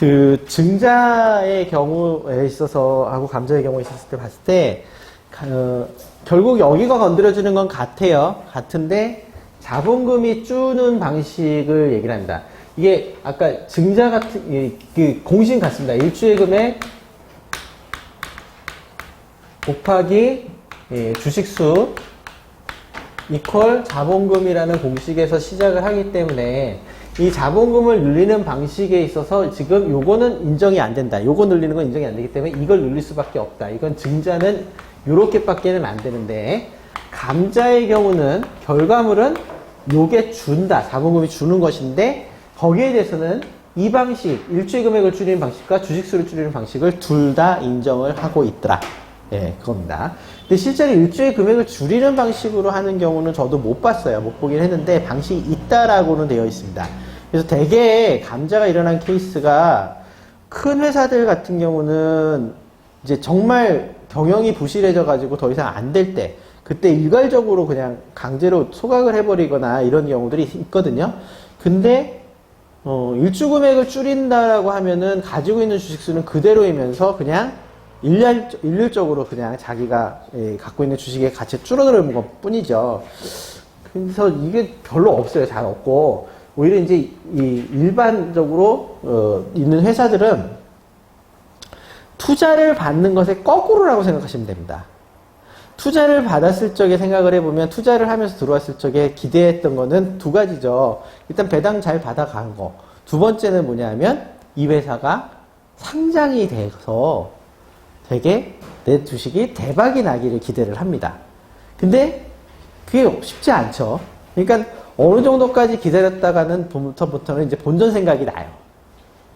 그 증자의 경우에 있어서 하고 감자의 경우에 있었을 때 봤을 때 결국 여기가 건드려지는 건 같아요. 같은데 자본금이 주는 방식을 얘기를 합니다. 이게 아까 증자 같은 그 공식은 같습니다. 일주의 금액 곱하기 주식수 이퀄 자본금이라는 공식에서 시작을 하기 때문에 이 자본금을 늘리는 방식에 있어서 지금 요거는 인정이 안 된다. 요거 늘리는 건 인정이 안 되기 때문에 이걸 늘릴 수밖에 없다. 이건 증자는 요렇게밖에는 안 되는데 감자의 경우는 결과물은 요게 준다. 자본금이 주는 것인데 거기에 대해서는 이 방식, 일주의 금액을 줄이는 방식과 주식수를 줄이는 방식을 둘 다 인정을 하고 있더라. 예, 그겁니다. 근데 실제로 일주의 금액을 줄이는 방식으로 하는 경우는 저도 못 봤어요. 못 보긴 했는데 방식이 있다라고는 되어 있습니다. 그래서 대개 감자가 일어난 케이스가 큰 회사들 같은 경우는 이제 정말 경영이 부실해져 가지고 더 이상 안 될 때 그때 일괄적으로 그냥 강제로 소각을 해버리거나 이런 경우들이 있거든요. 근데 일주 금액을 줄인다라고 하면은 가지고 있는 주식수는 그대로이면서 그냥 일률적으로 그냥 자기가 갖고 있는 주식의 가치 줄어드는 것 뿐이죠. 그래서 이게 별로 없어요. 잘 없고 오히려 이제 이 일반적으로 있는 회사들은 투자를 받는 것의 거꾸로라고 생각하시면 됩니다. 투자를 받았을 적에 생각을 해보면 투자를 하면서 들어왔을 적에 기대했던 거는 두 가지죠. 일단 배당 잘 받아간 거. 두 번째는 뭐냐면 이 회사가 상장이 돼서 되게 내 주식이 대박이 나기를 기대를 합니다. 근데 그게 쉽지 않죠. 그러니까 어느 정도까지 기다렸다가는 부터는 이제 본전 생각이 나요.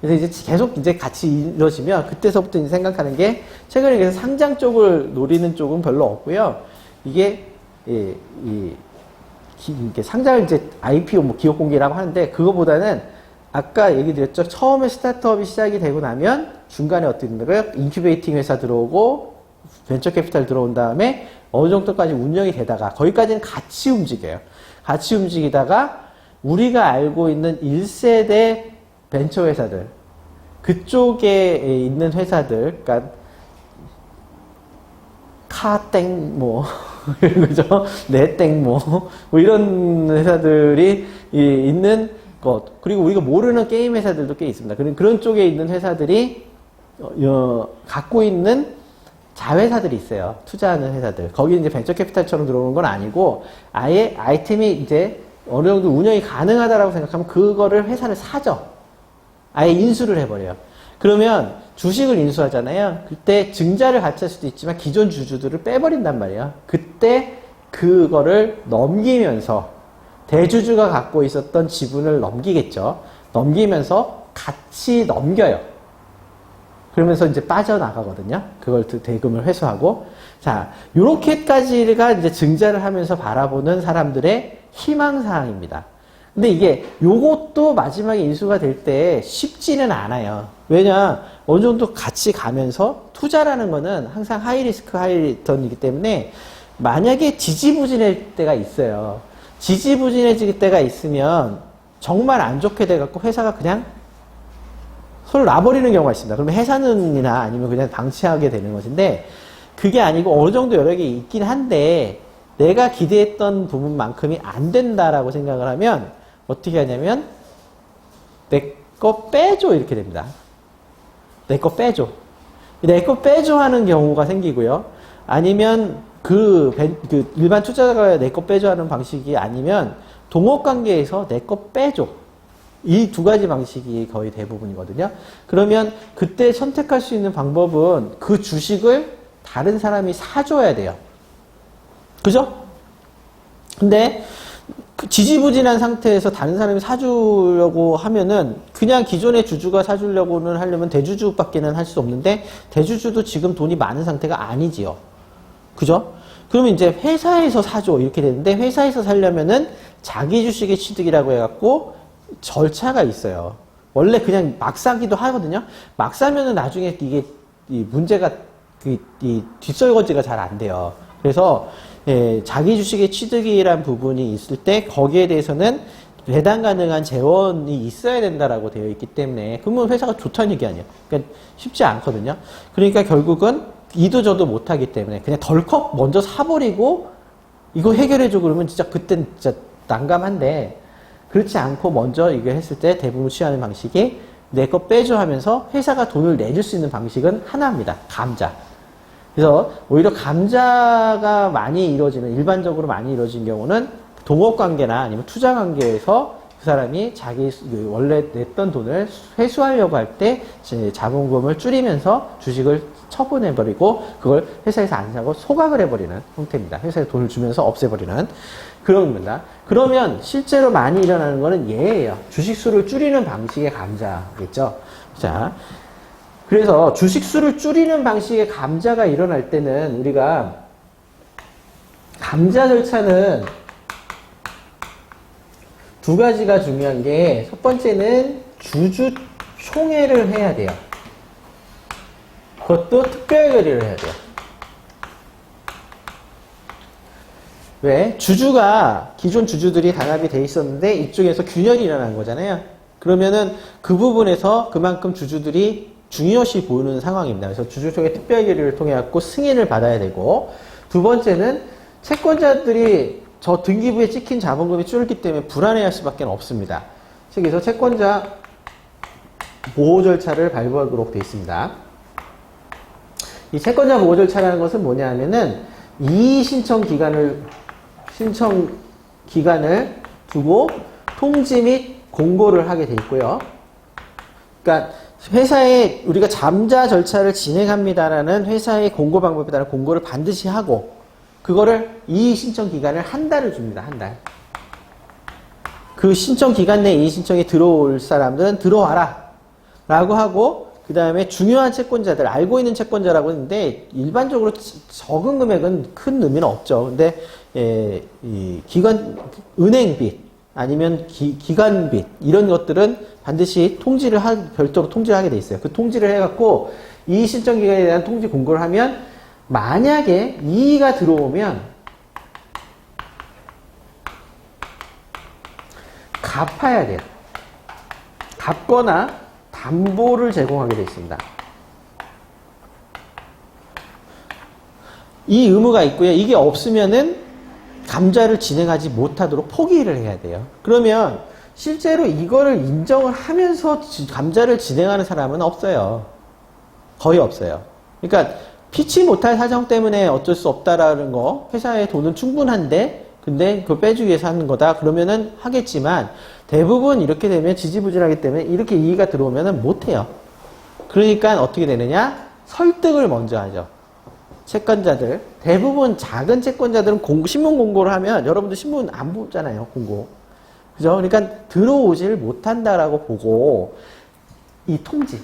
그래서 이제 계속 이제 같이 이루어지면 그때서부터 이제 생각하는 게 최근에 그래서 상장 쪽을 노리는 쪽은 별로 없고요. 이게 이게 상장을 이제 IPO 뭐 기업 공개라고 하는데 그거보다는 아까 얘기 드렸죠. 처음에 스타트업이 시작이 되고 나면 중간에 어떻게 되는 거예요? 인큐베이팅 회사 들어오고 벤처 캐피탈 들어온 다음에 어느 정도까지 운영이 되다가 거기까지는 같이 움직여요. 같이 움직이다가 우리가 알고 있는 1세대 벤처 회사들 그쪽에 있는 회사들 그러니까 카땡 뭐 그죠? 네땡 뭐 이런 회사들이 있는 것 그리고 우리가 모르는 게임 회사들도 꽤 있습니다. 그런 쪽에 있는 회사들이 갖고 있는 자회사들이 있어요. 투자하는 회사들. 거기 이제 벤처 캐피탈처럼 들어오는 건 아니고 아예 아이템이 이제 어느 정도 운영이 가능하다라고 생각하면 그거를 회사를 사죠. 아예 인수를 해버려요. 그러면 주식을 인수하잖아요. 그때 증자를 같이 할 수도 있지만 기존 주주들을 빼버린단 말이에요. 그때 그거를 넘기면서 대주주가 갖고 있었던 지분을 넘기겠죠. 넘기면서 같이 넘겨요. 그러면서 이제 빠져나가거든요. 그걸 대금을 회수하고. 자, 요렇게까지가 이제 증자를 하면서 바라보는 사람들의 희망사항입니다. 근데 이게 요것도 마지막에 인수가 될 때 쉽지는 않아요. 왜냐, 어느 정도 같이 가면서 투자라는 거는 항상 하이 리스크, 하이 리턴이기 때문에 만약에 지지부진할 때가 있어요. 지지부진해질 때가 있으면 정말 안 좋게 돼갖고 회사가 그냥 손을 놔버리는 경우가 있습니다. 그러면 해산이나 아니면 그냥 방치하게 되는 것인데 그게 아니고 어느 정도 여력이 있긴 한데 내가 기대했던 부분만큼이 안 된다라고 생각을 하면 어떻게 하냐면 내 거 빼줘 이렇게 됩니다. 내 거 빼줘. 내 거 빼줘 하는 경우가 생기고요. 아니면 그 일반 투자자가 내 거 빼줘 하는 방식이 아니면 동업관계에서 내 거 빼줘. 이 두 가지 방식이 거의 대부분이거든요. 그러면 그때 선택할 수 있는 방법은 그 주식을 다른 사람이 사줘야 돼요. 그죠? 근데 그 지지부진한 상태에서 다른 사람이 사주려고 하면은 그냥 기존의 주주가 사주려고는 하려면 대주주밖에는 할 수 없는데 대주주도 지금 돈이 많은 상태가 아니지요. 그죠? 그러면 이제 회사에서 사줘 이렇게 되는데 회사에서 살려면은 자기 주식의 취득이라고 해갖고 절차가 있어요. 원래 그냥 막 사기도 하거든요. 막 사면은 나중에 이게 이 문제가 이 뒷설거지가 잘 안 돼요. 그래서 자기 주식의 취득이란 부분이 있을 때 거기에 대해서는 배당 가능한 재원이 있어야 된다라고 되어 있기 때문에 그러면 회사가 좋다는 얘기 아니에요. 그러니까 쉽지 않거든요. 그러니까 결국은 이도 저도 못하기 때문에 그냥 덜컥 먼저 사버리고 이거 해결해줘 그러면 진짜 그땐 진짜 난감한데 그렇지 않고 먼저 이거 했을 때 대부분 취하는 방식이 내 거 빼줘 하면서 회사가 돈을 내줄 수 있는 방식은 하나입니다. 감자. 그래서 오히려 감자가 많이 이루어지는 일반적으로 많이 이루어진 경우는 동업관계나 아니면 투자관계에서 그 사람이 자기 원래 냈던 돈을 회수하려고 할 때 자본금을 줄이면서 주식을 처분해버리고 그걸 회사에서 안 사고 소각을 해버리는 형태입니다. 회사에 돈을 주면서 없애버리는 그런 겁니다. 그러면 실제로 많이 일어나는 거는 얘예요. 주식수를 줄이는 방식의 감자겠죠. 자, 그래서 주식수를 줄이는 방식의 감자가 일어날 때는 우리가 감자 절차는 두 가지가 중요한 게 첫 번째는 주주 총회를 해야 돼요. 그것도 특별 결의를 해야 돼요. 왜? 주주가 기존 주주들이 단합이 돼 있었는데 이쪽에서 균열이 일어난 거잖아요. 그러면은 그 부분에서 그만큼 주주들이 중요시 보이는 상황입니다. 그래서 주주총회 특별 결의를 통해 갖고 승인을 받아야 되고 두 번째는 채권자들이 저 등기부에 찍힌 자본금이 줄기 때문에 불안해할 수밖에 없습니다. 그래서 채권자 보호 절차를 발부하도록 되어 있습니다. 이 채권자 보호 절차라는 것은 뭐냐 하면은 이의 신청 기간을 두고 통지 및 공고를 하게 돼 있고요. 그러니까 회사에 우리가 잠자 절차를 진행합니다라는 회사의 공고 방법에 따른 공고를 반드시 하고 그거를 이의 신청 기간을 한 달을 줍니다. 한 달. 그 신청 기간 내에 이의 신청이 들어올 사람들은 들어와라 라고 하고 그 다음에 중요한 채권자들, 알고 있는 채권자라고 했는데 일반적으로 적은 금액은 큰 의미는 없죠. 근데 이 은행빚 아니면 기관빚 이런 것들은 반드시 별도로 통지를 하게 돼 있어요. 그 통지를 해갖고 이의 신청 기간에 대한 통지 공고를 하면 만약에 이의가 들어오면 갚아야 돼요. 갚거나 담보를 제공하게 되어 있습니다. 이 의무가 있고요. 이게 없으면은 감자를 진행하지 못하도록 포기를 해야 돼요. 그러면 실제로 이거를 인정을 하면서 감자를 진행하는 사람은 없어요. 거의 없어요. 그러니까 피치 못할 사정 때문에 어쩔 수 없다라는 거, 회사의 돈은 충분한데 근데 그걸 빼주기 위해서 하는 거다 그러면은 하겠지만 대부분 이렇게 되면 지지부진하기 때문에 이렇게 이의가 들어오면은 못해요. 그러니까 어떻게 되느냐? 설득을 먼저 하죠. 채권자들, 대부분 작은 채권자들은 신문 공고를 하면 여러분들 신문 안 보잖아요. 공고. 그죠? 그러니까 들어오질 못한다라고 보고 이 통지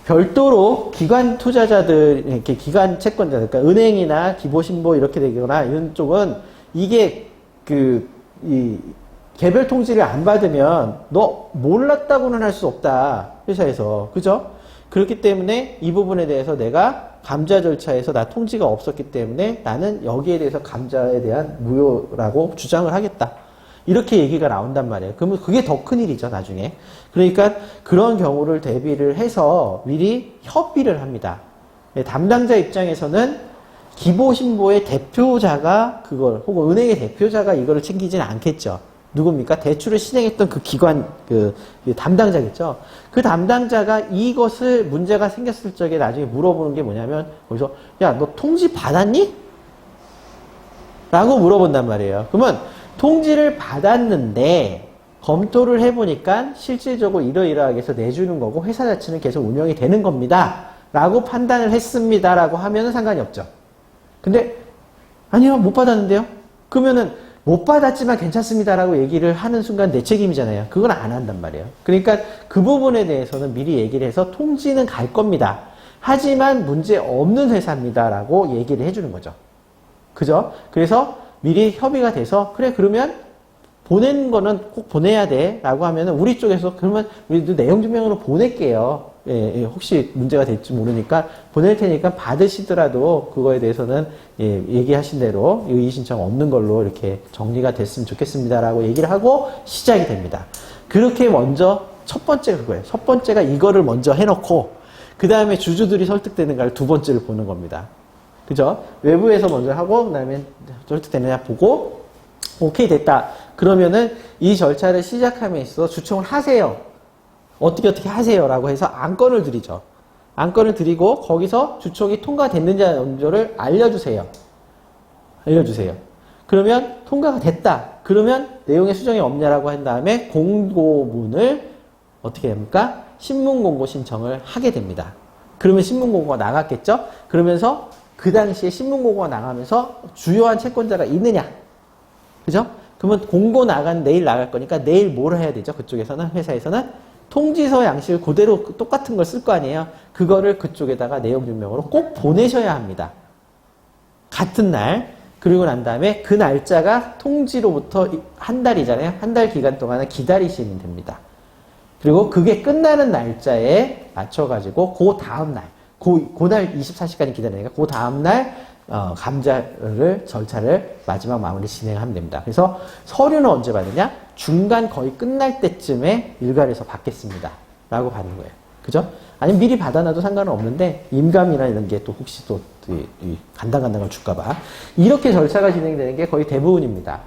별도로 기관 투자자들, 이렇게 기관 채권자들, 그러니까 은행이나 기보신보 이렇게 되거나 이런 쪽은 이게 이 개별 통지를 안 받으면 너 몰랐다고는 할 수 없다. 회사에서. 그죠? 그렇기 때문에 이 부분에 대해서 내가 감자 절차에서 나 통지가 없었기 때문에 나는 여기에 대해서 감자에 대한 무효라고 주장을 하겠다. 이렇게 얘기가 나온단 말이에요. 그러면 그게 더 큰일이죠, 나중에. 그러니까 그런 경우를 대비를 해서 미리 협의를 합니다. 담당자 입장에서는 기보신보의 대표자가 그걸, 혹은 은행의 대표자가 이거를 챙기지는 않겠죠. 누굽니까? 대출을 실행했던 그 기관, 담당자겠죠. 그 담당자가 이것을 문제가 생겼을 적에 나중에 물어보는 게 뭐냐면, 거기서, 야, 너 통지 받았니? 라고 물어본단 말이에요. 그러면, 통지를 받았는데 검토를 해보니까 실질적으로 이러이러하게 해서 내주는 거고 회사 자체는 계속 운영이 되는 겁니다 라고 판단을 했습니다 라고 하면은 상관이 없죠. 근데 아니요 못 받았는데요. 그러면은 못 받았지만 괜찮습니다 라고 얘기를 하는 순간 내 책임이잖아요. 그건 안 한단 말이에요. 그러니까 그 부분에 대해서는 미리 얘기를 해서 통지는 갈 겁니다. 하지만 문제 없는 회사입니다 라고 얘기를 해주는 거죠. 그죠? 그래서 미리 협의가 돼서 그래 그러면 보낸 거는 꼭 보내야 돼 라고 하면은 우리 쪽에서 그러면 우리도 내용 증명으로 보낼게요 혹시 문제가 될지 모르니까 보낼 테니까 받으시더라도 그거에 대해서는 얘기하신 대로 이의 신청 없는 걸로 이렇게 정리가 됐으면 좋겠습니다라고 얘기를 하고 시작이 됩니다. 그렇게 먼저 첫 번째가 그거예요. 첫 번째가 이거를 먼저 해놓고 그 다음에 주주들이 설득되는가를 두 번째를 보는 겁니다. 그죠? 외부에서 먼저 하고 그 다음에 설득되느냐 보고 오케이 됐다. 그러면은 이 절차를 시작함에 있어서 주총을 하세요. 어떻게 하세요 라고 해서 안건을 드리죠. 안건을 드리고 거기서 주총이 통과됐는지 여부를 알려주세요. 그러면 통과가 됐다. 그러면 내용의 수정이 없냐라고 한 다음에 공고문을 어떻게 합니까? 신문공고 신청을 하게 됩니다. 그러면 신문공고가 나갔겠죠? 그러면서 그 당시에 신문공고가 나가면서 주요한 채권자가 있느냐? 그죠? 그러면 공고 내일 나갈 거니까 내일 뭘 해야 되죠? 그쪽에서는, 회사에서는 통지서 양식을 그대로 똑같은 걸 쓸 거 아니에요? 그거를 그쪽에다가 내용 증명으로 꼭 보내셔야 합니다. 같은 날. 그리고 난 다음에 그 날짜가 통지로부터 한 달이잖아요. 한 달 기간 동안은 기다리시면 됩니다. 그리고 그게 끝나는 날짜에 맞춰가지고 그 다음날, 그날 24시간이 기다리니까 그 다음날 감자를 절차를 마지막 마무리 진행하면 됩니다. 그래서 서류는 언제 받느냐? 중간 거의 끝날 때쯤에 일괄해서 받겠습니다. 라고 받는 거예요. 그죠? 아니면 미리 받아놔도 상관은 없는데 임감이나 이런 게 또 혹시 또 간당간당을 줄까봐 이렇게 절차가 진행되는 게 거의 대부분입니다.